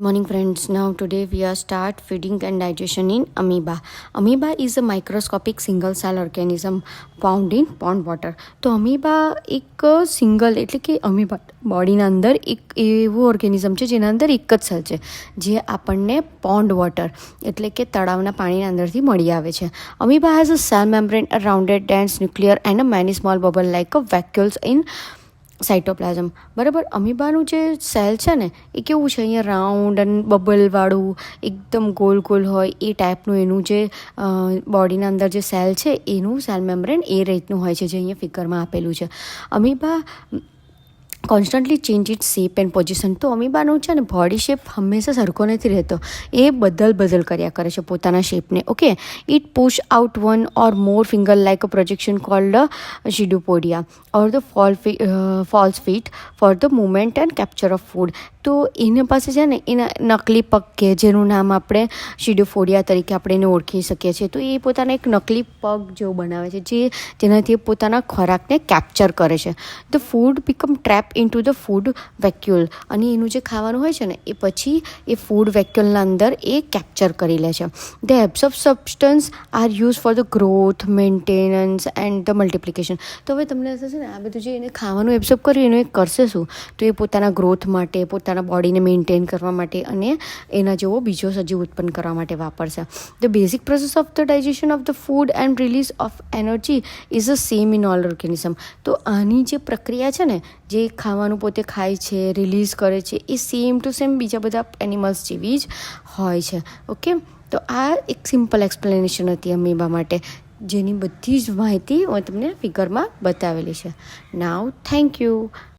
Morning friends, now today we are start feeding and digestion in amoeba. Amoeba is a microscopic single cell organism found in pond water. તો amoeba એક single એટલે કે amoeba બોડીના અંદર એક એવું organism છે જેના અંદર એક જ સેલ છે જે આપણને પોન્ડ વોટર એટલે કે તળાવના પાણીના અંદરથી મળી આવે છે. Amoeba has a cell membrane, a rounded dense nuclear and a many small bubble like a vacuoles in cytoplasm. બરાબર, અમીબાનું જે સેલ છે ને એ કેવું છે, અહીંયા રાઉન્ડ અને બબલવાળું એકદમ ગોલ ગોલ હોય એ ટાઈપનું એનું જે બોડીના અંદર જે સેલ છે એનું સેલ મેમ્બ્રેન એ રીતનું હોય છે જે અહીંયા ફિગરમાં આપેલું છે. Amoeba constantly change it shape and position. તો અમીબાનું છે ને બોડી શેપ હંમેશા સરખો નથી રહેતો, એ બદલ કર્યા કરે છે પોતાના શેપને. Okay, it push out one or more finger like a projection called pseudopodia or the false feet for the movement and capture of food. તો એના પાસે છે ને એના નકલી પગ કે જેનું નામ આપણે શિડોફોડિયા તરીકે આપણે એને ઓળખી શકીએ છીએ. તો એ પોતાના એક નકલી પગ જેવું બનાવે છે જેનાથી એ પોતાના ખોરાકને કેપ્ચર કરે છે. The food become trap into the food vacuole, અને એનું જે ખાવાનું હોય છે ને એ પછી એ ફૂડ વેક્યુલના અંદર એ કેપ્ચર કરી લે છે. The absorb substance are use for the growth, maintenance and the multiplication. તો હવે તમને થશે ને આ બધું જે એને ખાવાનું એબ્સોર્બ કર્યું એનું એ કરશે શું, તો એ પોતાના ગ્રોથ માટે, પોતાના બોડીને મેન્ટેન કરવા માટે અને એના જેવો બીજો સજીવ ઉત્પન્ન કરવા માટે વાપરશે. The basic process of the digestion of the food and release of energy is a same in all organism. તો આની જે પ્રક્રિયા છે ને, જે ખાવાનું પોતે ખાય છે, રિલીઝ કરે છે, એ સેમ ટુ સેમ બીજા બધા એનિમલ્સ જેવી જ હોય છે. ઓકે, તો આ એક સિમ્પલ એક્સપ્લેનેશન હતી અમીબા માટે, જેની બધી જ માહિતી હું તમને ફિગરમાં બતાવેલી છે. નાવ થેન્ક યુ.